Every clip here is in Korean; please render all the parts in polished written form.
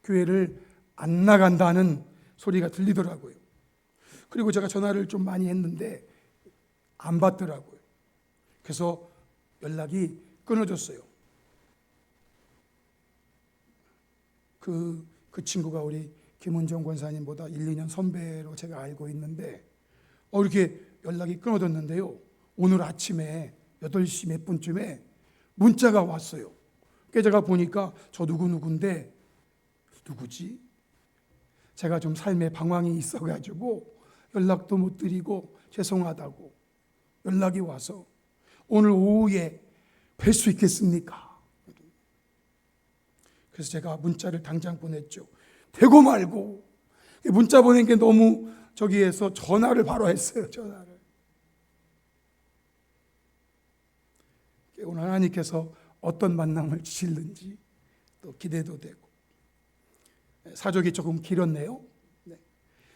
교회를 안 나간다는 소리가 들리더라고요. 그리고 제가 전화를 좀 많이 했는데 안 받더라고요. 그래서 연락이 끊어졌어요. 그 친구가 우리 김은정 권사님보다 1, 2년 선배로 제가 알고 있는데 이렇게 연락이 끊어졌는데요. 오늘 아침에 8시 몇 분쯤에 문자가 왔어요. 그래서 제가 보니까 저 누구인데 누구지? 제가 좀 삶에 방황이 있어가지고 연락도 못 드리고 죄송하다고 연락이 와서 오늘 오후에 뵐 수 있겠습니까? 그래서 제가 문자를 당장 보냈죠. 되고 말고 문자 보낸 게 너무 저기에서 전화를 바로 했어요. 전화를. 오늘 하나님께서 어떤 만남을 주실는지 또 기대도 되고. 사족이 조금 길었네요.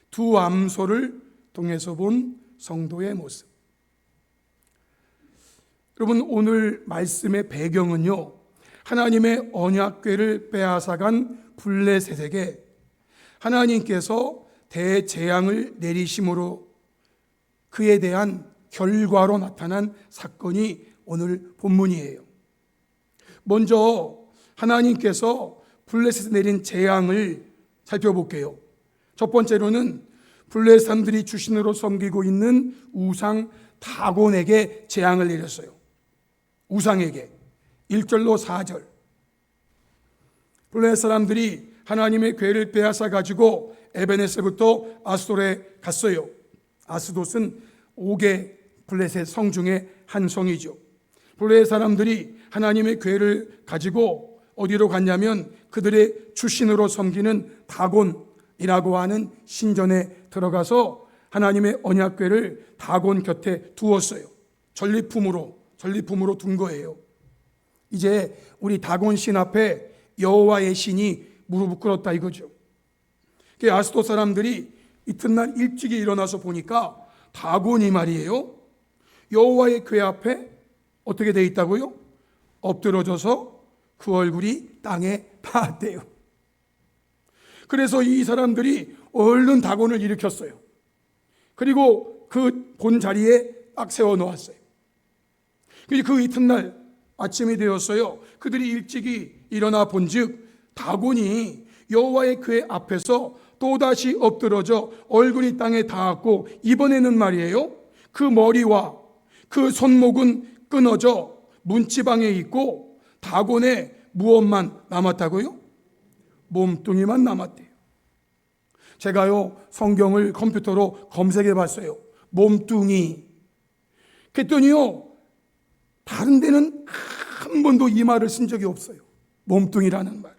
두 암소를 통해서 본 성도의 모습. 여러분, 오늘 말씀의 배경은요, 하나님의 언약궤를 빼앗아간 블레셋에게 하나님께서 대재앙을 내리심으로 그에 대한 결과로 나타난 사건이 오늘 본문이에요. 먼저 하나님께서 블레셋에 내린 재앙을 살펴볼게요. 첫 번째로는 블레셋 사람들이 주신으로 섬기고 있는 우상 다곤에게 재앙을 내렸어요. 우상에게. 1절로 4절. 블레셋 사람들이 하나님의 궤를 빼앗아 가지고 에베네셀부터 아스돗에 갔어요. 아스돗은 5개 블레셋 성 중에 한 성이죠. 블레셋 사람들이 하나님의 궤를 가지고 어디로 갔냐면 그들의 주신으로 섬기는 다곤이라고 하는 신전에 들어가서 하나님의 언약궤를 다곤 곁에 두었어요. 전리품으로 둔 거예요. 이제 우리 다곤 신 앞에 여호와의 신이 무릎을 꿇었다 이거죠. 아스돗 사람들이 이튿날 일찍이 일어나서 보니까 다곤이 말이에요, 여호와의 궤 앞에 어떻게 돼 있다고요? 엎드러져서 그 얼굴이 땅에 닿았대요. 그래서 이 사람들이 얼른 다곤을 일으켰어요. 그리고 그 본 자리에 딱 세워 놓았어요. 그 이튿날 아침이 되었어요. 그들이 일찍이 일어나 본즉 다곤이 여호와의 궤 앞에서 또다시 엎드러져 얼굴이 땅에 닿았고, 이번에는 말이에요, 그 머리와 그 손목은 끊어져 문지방에 있고 다곤의 무엇만 남았다고요? 몸뚱이만 남았대요. 제가요 성경을 컴퓨터로 검색해 봤어요. 몸뚱이. 그랬더니요 다른 데는 한 번도 이 말을 쓴 적이 없어요. 몸뚱이라는 말.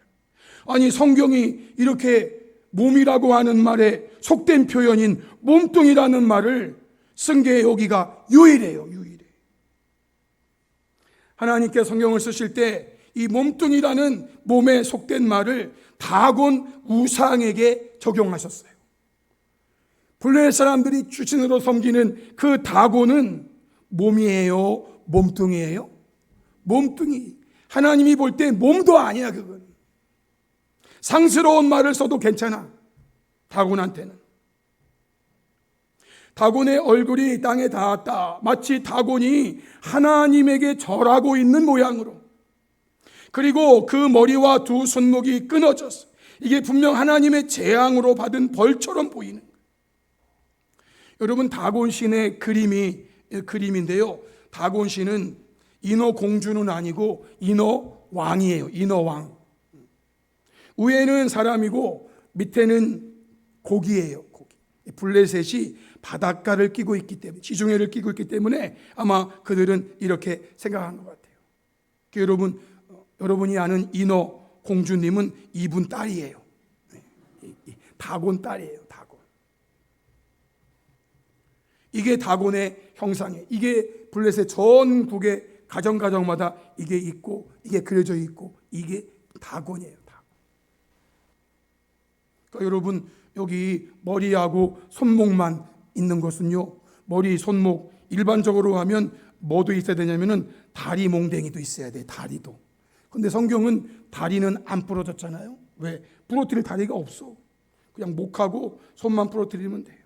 아니, 성경이 이렇게 몸이라고 하는 말에 속된 표현인 몸뚱이라는 말을 쓴 게 여기가 유일해요. 유일해. 하나님께 성경을 쓰실 때 이 몸뚱이라는 몸에 속된 말을 다곤 우상에게 적용하셨어요. 블레셋 사람들이 주신으로 섬기는 그 다곤은 몸이에요? 몸뚱이에요? 몸뚱이. 하나님이 볼 때 몸도 아니야. 그건 상스러운 말을 써도 괜찮아. 다곤한테는. 다곤의 얼굴이 땅에 닿았다. 마치 다곤이 하나님에게 절하고 있는 모양으로. 그리고 그 머리와 두 손목이 끊어졌어. 이게 분명 하나님의 재앙으로 받은 벌처럼 보이는 거예요. 여러분, 다곤 신의 그림인데요, 다곤 신은 인어 공주는 아니고 인어 왕이에요. 인어 왕. 위에는 사람이고 밑에는 고기예요. 고기. 블레셋이 바닷가를 끼고 있기 때문에, 지중해를 끼고 있기 때문에 아마 그들은 이렇게 생각한 것 같아요. 여러분이 아는 인어 공주님은 이분 딸이에요. 다곤 딸이에요. 다곤. 이게 다곤의 형상이에요. 이게 블레셋 전국의 가정마다 이게 있고, 이게 그려져 있고, 이게 다곤이에요. 다곤. 그러니까 여러분, 여기 머리하고 손목만 있는 것은요, 머리, 손목, 일반적으로 하면 뭐도 있어야 되냐면은 다리 몽댕이도 있어야 돼. 다리도. 근데 성경은 다리는 안 부러졌잖아요. 왜? 부러뜨릴 다리가 없어. 그냥 목하고 손만 부러뜨리면 돼요.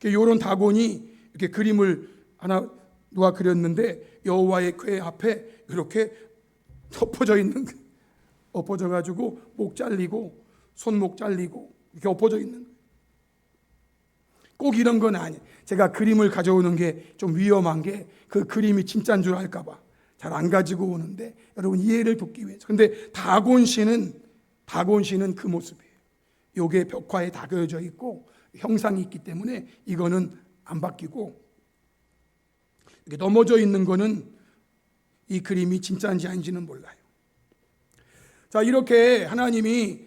이런 다곤이 이렇게 그림을 하나 누가 그렸는데 여호와의 궤 앞에 이렇게 엎어져 있는, 엎어져 가지고 목 잘리고 손목 잘리고 이렇게 엎어져 있는. 꼭 이런 건 아니에요. 제가 그림을 가져오는 게 좀 위험한 게 그 그림이 진짜인 줄 알까 봐 잘 안 가지고 오는데 여러분 이해를 돕기 위해서. 근데 다곤 씨는 그 모습이에요. 요게 벽화에 다 그려져 있고 형상이 있기 때문에 이거는 안 바뀌고, 이렇게 넘어져 있는 거는 이 그림이 진짜인지 아닌지는 몰라요. 자, 이렇게 하나님이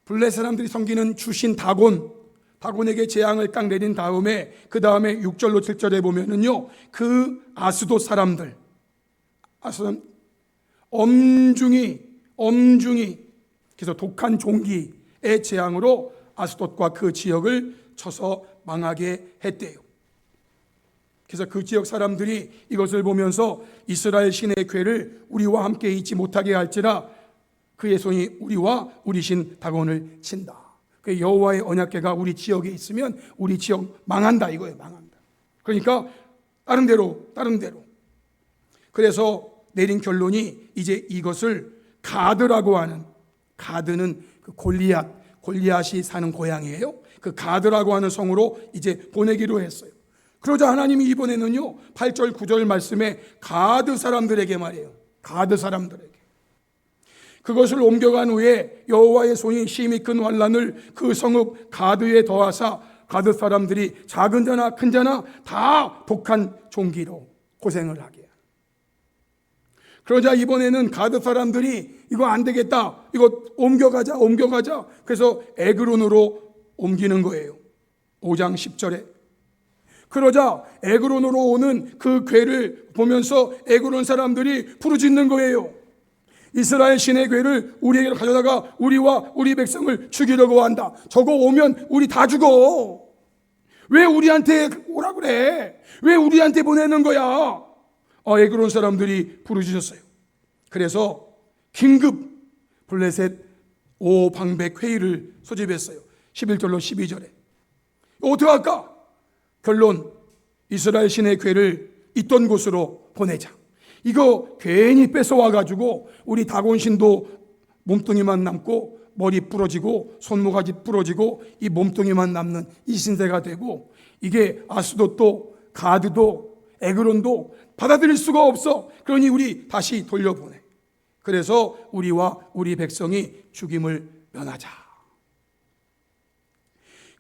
블레 사람들이 섬기는 주신 다곤에게 재앙을 딱 내린 다음에 그 다음에 6절로 7절에 보면은요, 그 아스돗 사람들, 엄중히 그래서 독한 종기의 재앙으로 아스돗과 그 지역을 쳐서 망하게 했대요. 그래서 그 지역 사람들이 이것을 보면서 이스라엘 신의 궤를 우리와 함께 있지 못하게 할지라 그의 손이 우리와 우리 신 다곤을 친다. 그 여호와의 언약궤가 우리 지역에 있으면 우리 지역 망한다 이거예요. 망한다. 그러니까 다른 데로. 그래서 내린 결론이 이제 이것을 가드라고 하는, 가드는 그 골리앗이 사는 고향이에요. 그 가드라고 하는 성으로 이제 보내기로 했어요. 그러자 하나님이 이번에는요 8절 9절 말씀에 가드 사람들에게 말해요. 가드 사람들에게 그것을 옮겨간 후에 여호와의 손이 심히 큰 환난을 그 성읍 가드에 더하사 가드 사람들이 작은 자나 큰 자나 다 독한 종기로 고생을 하게. 그러자 이번에는 가드 사람들이 이거 안 되겠다, 이거 옮겨가자. 그래서 에그론으로 옮기는 거예요. 5장 10절에. 그러자 에그론으로 오는 그 궤를 보면서 에그론 사람들이 부르짖는 거예요. 이스라엘 신의 궤를 우리에게로 가져다가 우리와 우리 백성을 죽이려고 한다. 저거 오면 우리 다 죽어. 왜 우리한테 오라 그래? 왜 우리한테 보내는 거야? 에그론 사람들이 부르짖었어요. 그래서 긴급 블레셋 5방백 회의를 소집했어요. 11절로 12절에. 어떻게 할까? 결론, 이스라엘 신의 궤를 있던 곳으로 보내자. 이거 괜히 뺏어와가지고 우리 다곤신도 몸뚱이만 남고 머리 부러지고 손모가지 부러지고 이 몸뚱이만 남는 이 신세가 되고, 이게 아스돗도 가드도 에그론도 받아들일 수가 없어. 그러니 우리 다시 돌려보내. 그래서 우리와 우리 백성이 죽임을 면하자.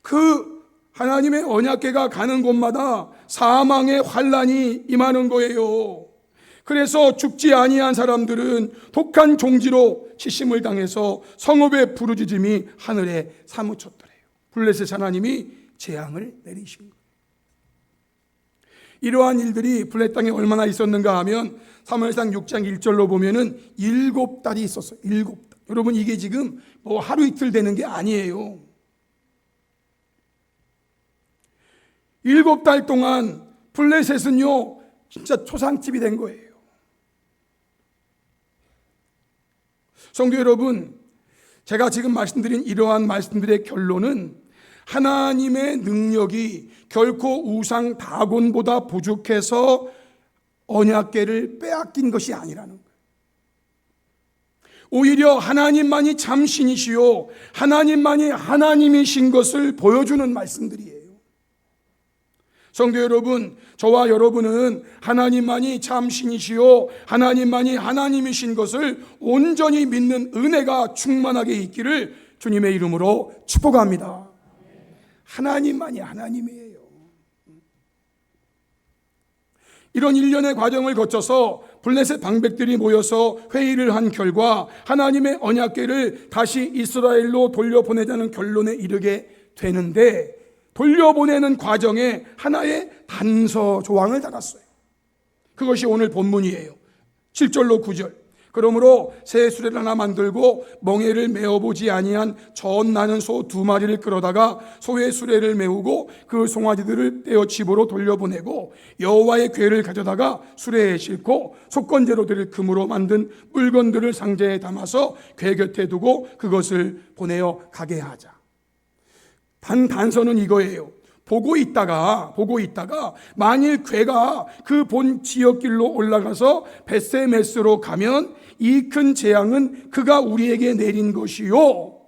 그 하나님의 언약궤가 가는 곳마다 사망의 환난이 임하는 거예요. 그래서 죽지 아니한 사람들은 독한 종지로 치심을 당해서 성읍의 부르짖음이 하늘에 사무쳤더래요. 블레셋 하나님이 재앙을 내리신 거예요. 이러한 일들이 블레셋 땅에 얼마나 있었는가 하면 사무엘상 6장 1절로 보면은 7달이 있었어요. 7달. 여러분 이게 지금 뭐 하루 이틀 되는 게 아니에요. 7달 동안 블레셋은요 진짜 초상집이 된 거예요. 성도 여러분, 제가 지금 말씀드린 이러한 말씀들의 결론은 하나님의 능력이 결코 우상 다곤보다 부족해서 언약궤를 빼앗긴 것이 아니라는 거예요. 오히려 하나님만이 참 신이시요 하나님만이 하나님이신 것을 보여주는 말씀들이에요. 성도 여러분, 저와 여러분은 하나님만이 참 신이시요 하나님만이 하나님이신 것을 온전히 믿는 은혜가 충만하게 있기를 주님의 이름으로 축복합니다. 하나님만이 하나님이에요. 이런 일련의 과정을 거쳐서 블레셋 방백들이 모여서 회의를 한 결과 하나님의 언약궤를 다시 이스라엘로 돌려보내자는 결론에 이르게 되는데, 돌려보내는 과정에 하나의 단서 조항을 달았어요. 그것이 오늘 본문이에요. 7절로 9절. 그러므로 새 수레를 하나 만들고 멍에를 메어보지 아니한 전 나는 소 2마리를 끌어다가 소의 수레를 메우고 그 송아지들을 떼어 집으로 돌려보내고 여호와의 궤를 가져다가 수레에 싣고 속건제로 드릴 금으로 만든 물건들을 상자에 담아서 궤 곁에 두고 그것을 보내어 가게 하자. 단서는 이거예요. 보고 있다가 만일 궤가 그 본 지역길로 올라가서 벳세메스로 가면 이 큰 재앙은 그가 우리에게 내린 것이요.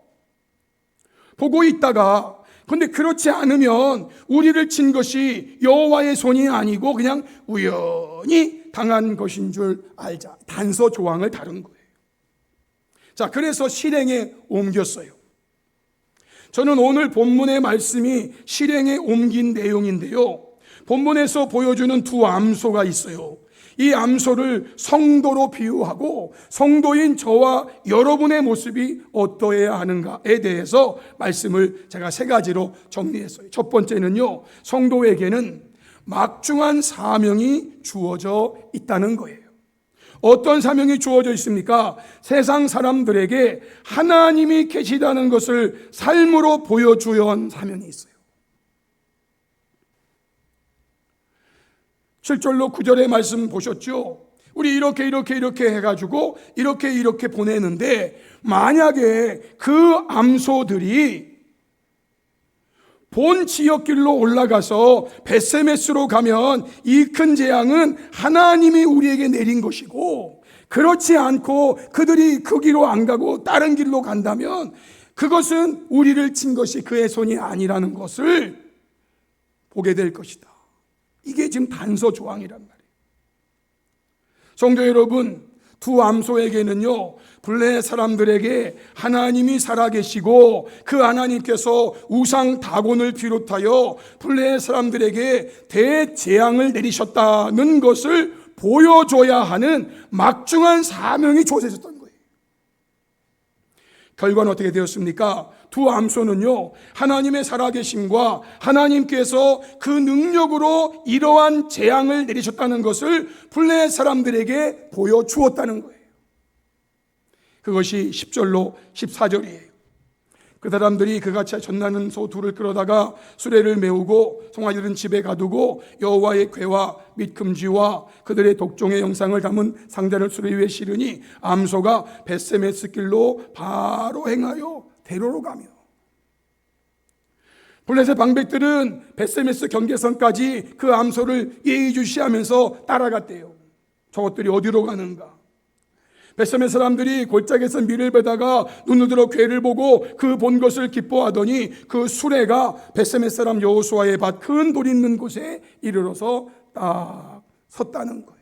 보고 있다가 근데 그렇지 않으면 우리를 친 것이 여호와의 손이 아니고 그냥 우연히 당한 것인 줄 알자. 단서 조항을 다룬 거예요. 자, 그래서 실행에 옮겼어요. 저는 오늘 본문의 말씀이 실행에 옮긴 내용인데요. 본문에서 보여주는 2 암소가 있어요. 이 암소를 성도로 비유하고 성도인 저와 여러분의 모습이 어떠해야 하는가에 대해서 말씀을 제가 3가지로 정리했어요. 첫 번째는요, 성도에게는 막중한 사명이 주어져 있다는 거예요. 어떤 사명이 주어져 있습니까? 세상 사람들에게 하나님이 계시다는 것을 삶으로 보여주어야 하는 사명이 있어요. 7절로 9절의 말씀 보셨죠? 우리 이렇게 해가지고 이렇게 보내는데 만약에 그 암소들이 본 지역길로 올라가서 벳세메스로 가면 이 큰 재앙은 하나님이 우리에게 내린 것이고, 그렇지 않고 그들이 그 길로 안 가고 다른 길로 간다면 그것은 우리를 친 것이 그의 손이 아니라는 것을 보게 될 것이다. 이게 지금 단서 조항이란 말이에요. 성도 여러분, 2 암소에게는요, 블레 사람들에게 하나님이 살아계시고 그 하나님께서 우상 다곤을 비롯하여 블레 사람들에게 대재앙을 내리셨다는 것을 보여줘야 하는 막중한 사명이 주어져 있었던 거예요. 결과는 어떻게 되었습니까? 2 암소는요, 하나님의 살아계심과 하나님께서 그 능력으로 이러한 재앙을 내리셨다는 것을 블레 사람들에게 보여주었다는 거예요. 그것이 10절로 14절이에요. 그 사람들이 그같이 전나는 소 2를 끌어다가 수레를 메우고 송아지들은 집에 가두고 여호와의 궤와 및 금지와 그들의 독종의 영상을 담은 상자를 수레 위에 실으니 암소가 벳세메스 길로 바로 행하여 대로로 가며, 블레셋 방백들은 벳세메스 경계선까지 그 암소를 예의주시하면서 따라갔대요. 저것들이 어디로 가는가? 벳세메스 사람들이 골짜기에서 밀을 베다가 눈을 들어 궤를 보고 그 본 것을 기뻐하더니 그 수레가 벳세메스 사람 여호수아의 밭 큰 돌 있는 곳에 이르러서 딱 섰다는 거예요.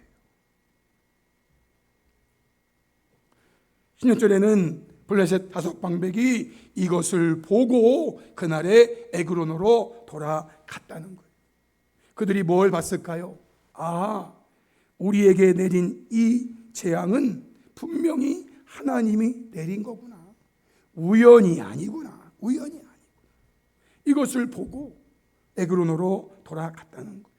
16절에는 블레셋 5 방백이 이것을 보고 그날에 에그론으로 돌아갔다는 거예요. 그들이 뭘 봤을까요? 우리에게 내린 이 재앙은 분명히 하나님이 내린 거구나. 우연이 아니구나. 이것을 보고 에그론으로 돌아갔다는 거예요.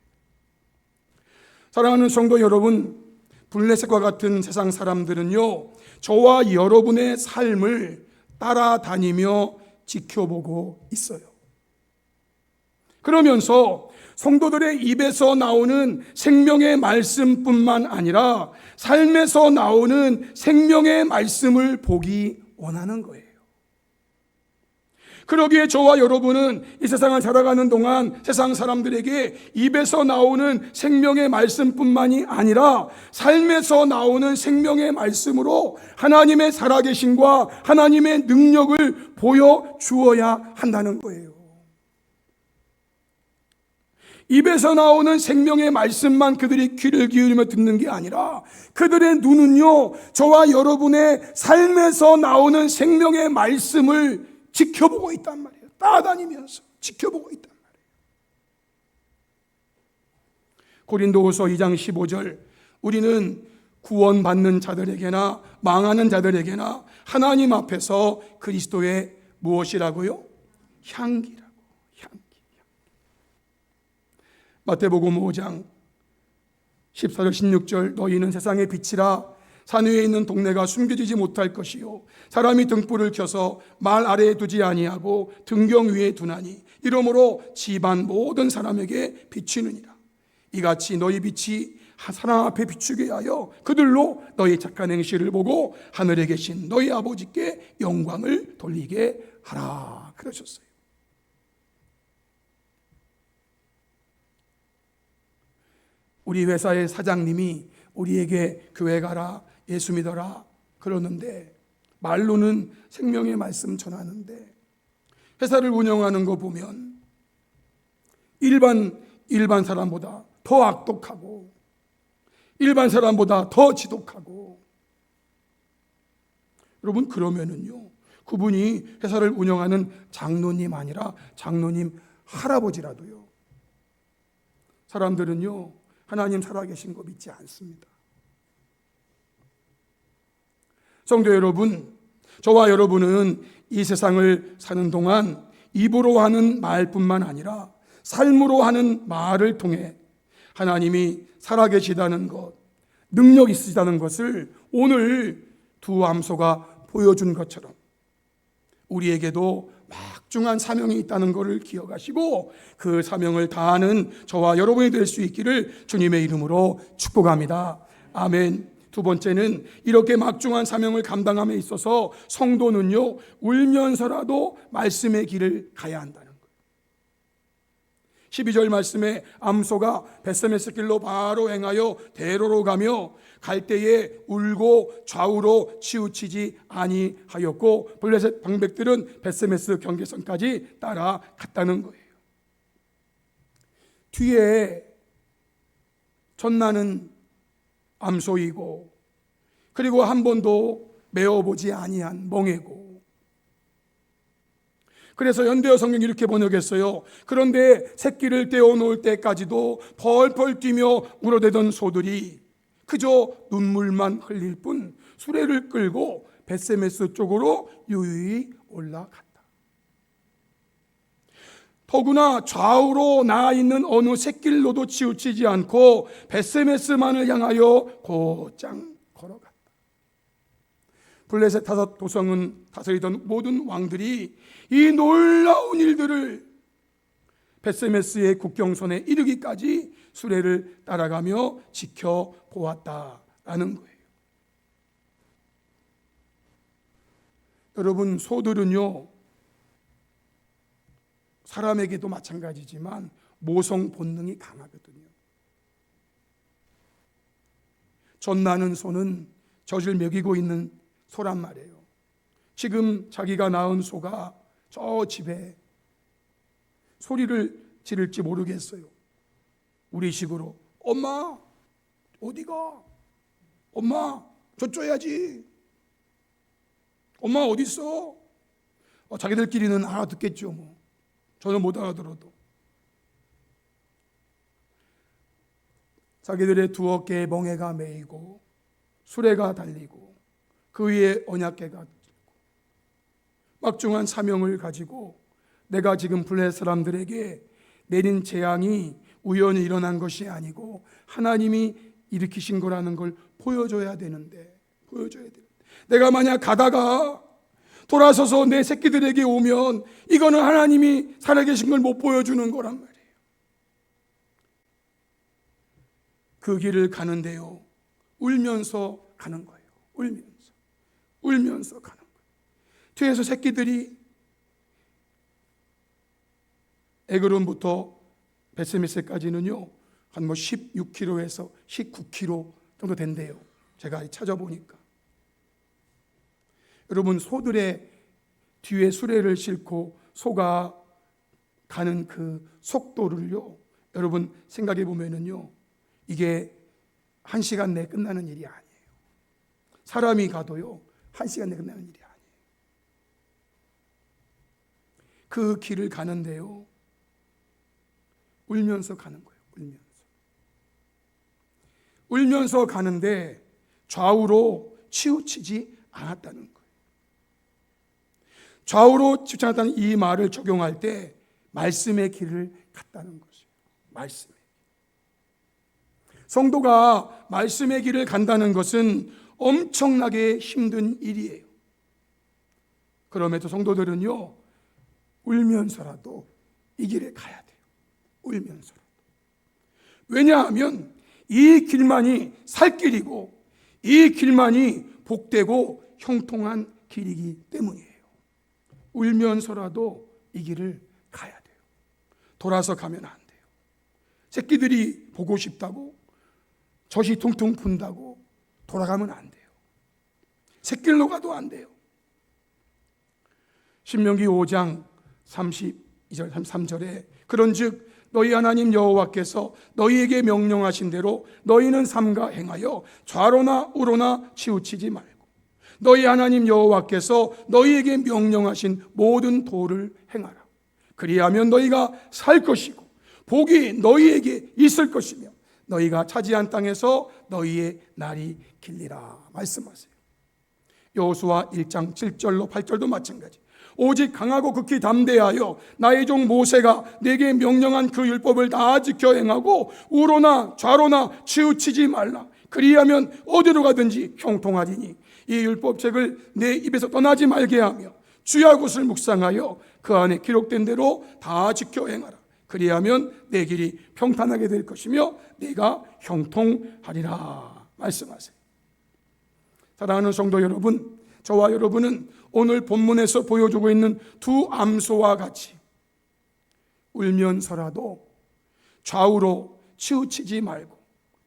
사랑하는 성도 여러분, 블레셋과 같은 세상 사람들은요, 저와 여러분의 삶을 따라다니며 지켜보고 있어요. 그러면서 성도들의 입에서 나오는 생명의 말씀뿐만 아니라 삶에서 나오는 생명의 말씀을 보기 원하는 거예요. 그러기에 저와 여러분은 이 세상을 살아가는 동안 세상 사람들에게 입에서 나오는 생명의 말씀뿐만이 아니라 삶에서 나오는 생명의 말씀으로 하나님의 살아계심과 하나님의 능력을 보여주어야 한다는 거예요. 입에서 나오는 생명의 말씀만 그들이 귀를 기울이며 듣는 게 아니라 그들의 눈은요, 저와 여러분의 삶에서 나오는 생명의 말씀을 지켜보고 있단 말이에요. 따라다니면서 지켜보고 있단 말이에요. 고린도후서 2장 15절, 우리는 구원받는 자들에게나 망하는 자들에게나 하나님 앞에서 그리스도의 무엇이라고요? 향기라고. 향기. 마태복음 5장 14절 16절, 너희는 세상의 빛이라 산 위에 있는 동네가 숨겨지지 못할 것이요 사람이 등불을 켜서 말 아래에 두지 아니하고 등경 위에 두나니 이러므로 집안 모든 사람에게 비치느니라. 이같이 너희 빛이 사람 앞에 비추게 하여 그들로 너희 착한 행실을 보고 하늘에 계신 너희 아버지께 영광을 돌리게 하라 그러셨어요. 우리 회사의 사장님이 우리에게 교회 가라, 예수 믿어라 그러는데 말로는 생명의 말씀 전하는데 회사를 운영하는 거 보면 일반 사람보다 더 악독하고 일반 사람보다 더 지독하고, 여러분 그러면은요 그분이 회사를 운영하는 장로님 아니라 장로님 할아버지라도요 사람들은요 하나님 살아계신 거 믿지 않습니다. 성도 여러분, 저와 여러분은 이 세상을 사는 동안 입으로 하는 말뿐만 아니라 삶으로 하는 말을 통해 하나님이 살아계시다는 것, 능력 있으시다는 것을 오늘 두 암소가 보여준 것처럼 우리에게도 막중한 사명이 있다는 것을 기억하시고 그 사명을 다하는 저와 여러분이 될 수 있기를 주님의 이름으로 축복합니다. 아멘. 두 번째는 이렇게 막중한 사명을 감당함에 있어서 성도는요 울면서라도 말씀의 길을 가야 한다는 거예요. 12절 말씀에 암소가 벳세메스 길로 바로 행하여 대로로 가며 갈 때에 울고 좌우로 치우치지 아니하였고 블레셋 방백들은 벳세메스 경계선까지 따라갔다는 거예요. 뒤에 전나는 암소이고 그리고 한 번도 메어보지 아니한 멍에고, 그래서 현대어 성경이 이렇게 번역했어요. 그런데 새끼를 떼어놓을 때까지도 펄펄 뛰며 울어대던 소들이 그저 눈물만 흘릴 뿐 수레를 끌고 벳세메스 쪽으로 유유히 올라갔다. 더구나 좌우로 나아 있는 어느 새길로도 치우치지 않고 벳세메스만을 향하여 곧장 걸어갔다. 블레셋 다섯 도성은 다스리던 모든 왕들이 이 놀라운 일들을 벳세메스의 국경선에 이르기까지 수레를 따라가며 지켜보았다라는 거예요. 여러분, 소들은요 사람에게도 마찬가지지만 모성 본능이 강하거든요. 전나는 소는 젖을 먹이고 있는 소란 말이에요. 지금 자기가 낳은 소가 저 집에 소리를 지를지 모르겠어요. 우리식으로 엄마 어디가? 엄마 젖 줘야지. 엄마 어디 있어? 자기들끼리는 알아듣겠죠. 뭐 저는 못 알아들어도 자기들의 두 어깨에 멍에가 매이고 수레가 달리고 그 위에 언약궤가 막중한 사명을 가지고 내가 지금 블레셋 사람들에게 내린 재앙이 우연히 일어난 것이 아니고 하나님이 일으키신 거라는 걸 보여줘야 되는데 내가 만약 가다가 돌아서서 내 새끼들에게 오면 이거는 하나님이 살아계신 걸 못 보여주는 거란 말이에요. 그 길을 가는데요 울면서 가는 거예요. 울면서 가는 거예요. 뒤에서 새끼들이 에그론부터 벳세메스까지는요 한 16km에서 19km 정도 된대요. 제가 찾아보니까. 여러분, 소들의 뒤에 수레를 싣고 소가 가는 그 속도를요 여러분 생각해 보면은요 이게 1시간 내에 끝나는 일이 아니에요. 사람이 가도요 1시간 내에 끝나는 일이 아니에요. 그 길을 가는데요 울면서 가는 거예요. 울면서 가는데 좌우로 치우치지 않았다는 거예요. 좌우로 치우치지 않았다는 이 말을 적용할 때 말씀의 길을 갔다는 것이에요. 말씀의 길. 성도가 말씀의 길을 간다는 것은 엄청나게 힘든 일이에요. 그럼에도 성도들은요, 울면서라도 이 길에 가야 돼요. 울면서라도. 왜냐하면 이 길만이 살 길이고 이 길만이 복되고 형통한 길이기 때문이에요. 울면서라도 이 길을 가야 돼요. 돌아서 가면 안 돼요. 새끼들이 보고 싶다고, 젖이 퉁퉁 푼다고 돌아가면 안 돼요. 새길로 가도 안 돼요. 신명기 5장 32절 33절에 그런즉 너희 하나님 여호와께서 너희에게 명령하신 대로 너희는 삼가 행하여 좌로나 우로나 치우치지 말고 너희 하나님 여호와께서 너희에게 명령하신 모든 도를 행하라. 그리하면 너희가 살 것이고 복이 너희에게 있을 것이며 너희가 차지한 땅에서 너희의 날이 길리라 말씀하세요. 여호수아 1장 7절로 8절도 마찬가지. 오직 강하고 극히 담대하여 나의 종 모세가 내게 명령한 그 율법을 다 지켜 행하고 우로나 좌로나 치우치지 말라. 그리하면 어디로 가든지 형통하리니 이 율법책을 내 입에서 떠나지 말게 하며 주야 곳을 묵상하여 그 안에 기록된 대로 다 지켜 행하라. 그리하면 내 길이 평탄하게 될 것이며 내가 형통하리라 말씀하세요. 사랑하는 성도 여러분, 저와 여러분은 오늘 본문에서 보여주고 있는 두 암소와 같이 울면서라도 좌우로 치우치지 말고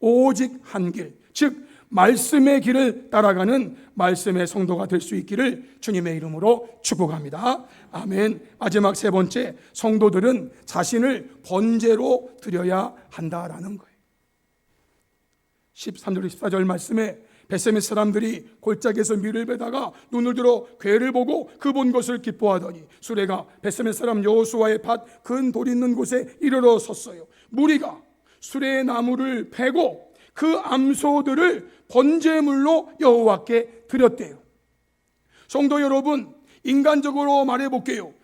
오직 한 길, 즉 말씀의 길을 따라가는 말씀의 성도가 될 수 있기를 주님의 이름으로 축복합니다. 아멘. 마지막 세 번째, 성도들은 자신을 번제로 드려야 한다라는 거예요. 13절 14절 말씀에 벳세메 사람들이 골짜기에서 밀을 베다가 눈을 들어 괴를 보고 그 본 것을 기뻐하더니 수레가 벳세메 사람 여호수아의 밭 근 돌 있는 곳에 이르러 섰어요. 무리가 수레의 나무를 베고 그 암소들을 번제물로 여호와께 드렸대요. 성도 여러분, 인간적으로 말해볼게요.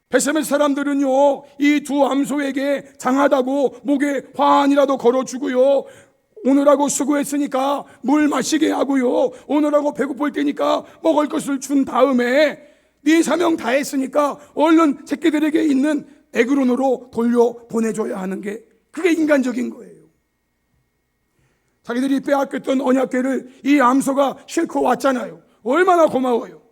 벳세메 사람들은요, 이 두 암소에게 장하다고 목에 화환이라도 걸어주고요, 오늘하고 수고했으니까 물 마시게 하고요, 오늘하고 배고플 테니까 먹을 것을 준 다음에 네 사명 다 했으니까 얼른 새끼들에게 있는 에그론으로 돌려 보내줘야 하는 게 그게 인간적인 거예요. 자기들이 빼앗겼던 언약궤를 이 암소가 싣고 왔잖아요. 얼마나 고마워요.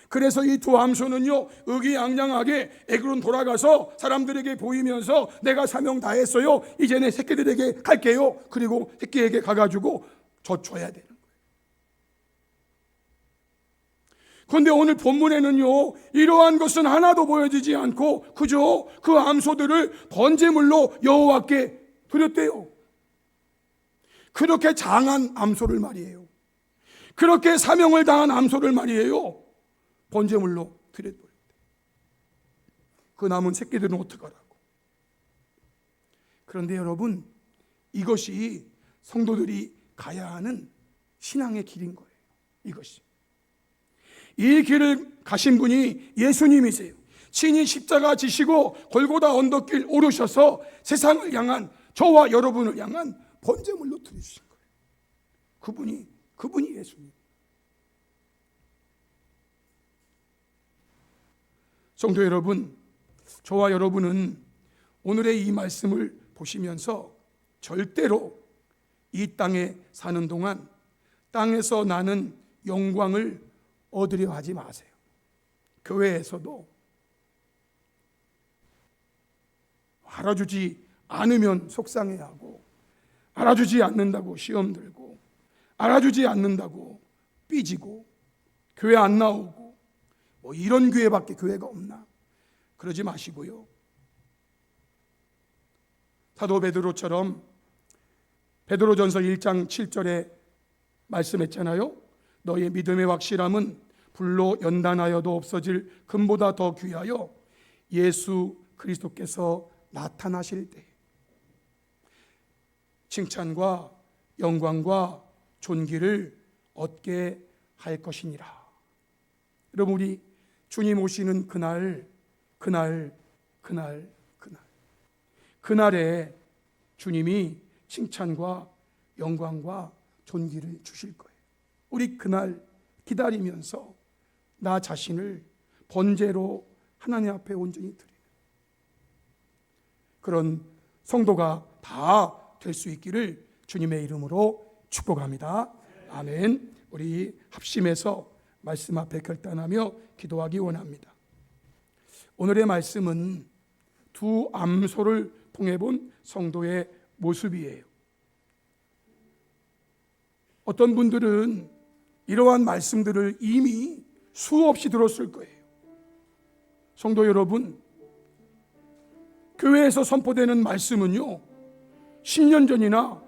그래서 이 두 암소는요, 의기양양하게 에그론 돌아가서 사람들에게 보이면서 내가 사명 다 했어요, 이제 내 새끼들에게 갈게요. 그리고 새끼에게 가가지고 젖줘야 되는 거예요. 그런데 오늘 본문에는요, 이러한 것은 하나도 보여지지 않고 그저 그 암소들을 번제물로 여호와께 드렸대요. 그렇게 장한 암소를 말이에요. 그렇게 사명을 다한 암소를 말이에요. 번제물로 드렸대요. 그 남은 새끼들은 어떡하라고. 그런데 여러분, 이것이 성도들이 가야 하는 신앙의 길인 거예요. 이것이. 이 길을 가신 분이 예수님이세요. 친히 십자가 지시고 골고다 언덕길 오르셔서 세상을 향한, 저와 여러분을 향한 번제물로 드리신 거예요. 그분이 예수님. 성도 여러분, 저와 여러분은 오늘의 이 말씀을 보시면서 절대로 이 땅에 사는 동안 땅에서 나는 영광을 얻으려 하지 마세요. 교회에서도 알아주지 않으면 속상해하고, 알아주지 않는다고 시험 들고, 알아주지 않는다고 삐지고, 교회 안 나오고, 뭐 이런 교회밖에 교회가 없나, 그러지 마시고요. 사도 베드로처럼 베드로전서 1장 7절에 말씀했잖아요. 너의 믿음의 확실함은 불로 연단하여도 없어질 금보다 더 귀하여 예수 그리스도께서 나타나실 때 칭찬과 영광과 존귀를 얻게 할 것이니라. 여러분, 우리 주님 오시는 그날에 주님이 칭찬과 영광과 존귀를 주실 거예요. 우리 그날 기다리면서 나 자신을 번제로 하나님 앞에 온전히 드리는 그런 성도가 다 될 수 있기를 주님의 이름으로 축복합니다. 아멘. 우리 합심해서 말씀 앞에 결단하며 기도하기 원합니다. 오늘의 말씀은 두 암소를 통해 본 성도의 모습이에요. 어떤 분들은 이러한 말씀들을 이미 수없이 들었을 거예요. 성도 여러분, 교회에서 선포되는 말씀은요, 10년 전이나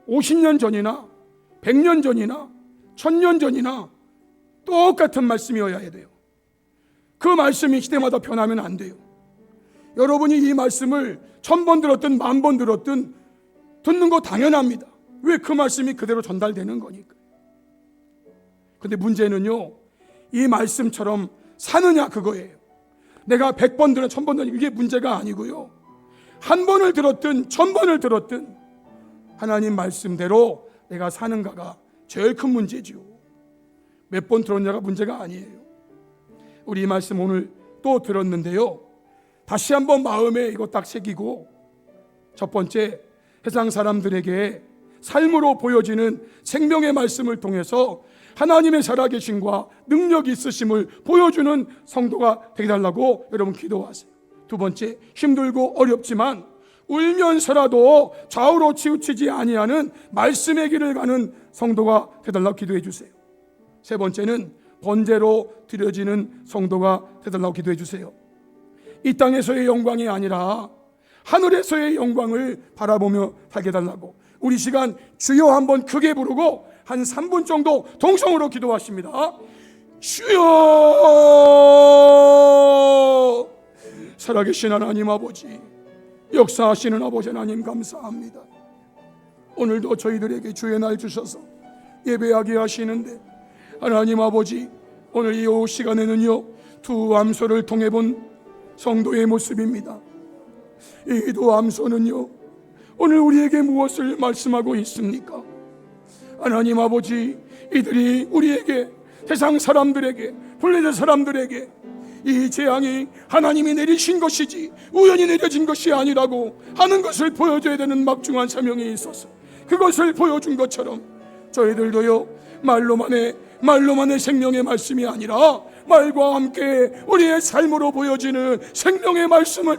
50년 전이나 100년 전이나 1000년 전이나 똑같은 말씀이어야 돼요. 그 말씀이 시대마다 변하면 안 돼요. 여러분이 이 말씀을 1000번 들었든 10,000번 들었든 듣는 거 당연합니다. 왜? 그 말씀이 그대로 전달되는 거니까. 근데 문제는요, 이 말씀처럼 사느냐 그거예요. 내가 100번 들은 1000번 들은 이게 문제가 아니고요, 한 번을 들었든 1000번을 들었든 하나님 말씀대로 내가 사는가가 제일 큰 문제죠. 몇 번 들었냐가 문제가 아니에요. 우리 이 말씀 오늘 또 들었는데요, 다시 한번 마음에 이거 딱 새기고, 첫 번째, 세상 사람들에게 삶으로 보여지는 생명의 말씀을 통해서 하나님의 살아계심과 능력이 있으심을 보여주는 성도가 되게 달라고 여러분 기도하세요. 두 번째, 힘들고 어렵지만 울면서라도 좌우로 치우치지 아니하는 말씀의 길을 가는 성도가 되달라고 기도해 주세요. 세 번째는 번제로 드려지는 성도가 되달라고 기도해 주세요. 이 땅에서의 영광이 아니라 하늘에서의 영광을 바라보며 살게 달라고. 우리 시간 주여 한번 크게 부르고 한 3분 정도 동성으로 기도하십니다. 주여! 살아계신 하나님 아버지, 역사하시는 아버지 하나님 감사합니다. 오늘도 저희들에게 주의 날 주셔서 예배하게 하시는데, 하나님 아버지, 오늘 이 오후 시간에는요, 두 암소를 통해 본 성도의 모습입니다. 이 두 암소는요, 오늘 우리에게 무엇을 말씀하고 있습니까? 하나님 아버지, 이들이 우리에게, 세상 사람들에게, 블레셋 사람들에게 이 재앙이 하나님이 내리신 것이지 우연히 내려진 것이 아니라고 하는 것을 보여줘야 되는 막중한 사명이 있어서 그것을 보여준 것처럼 저희들도요, 말로만의 생명의 말씀이 아니라 말과 함께 우리의 삶으로 보여지는 생명의 말씀을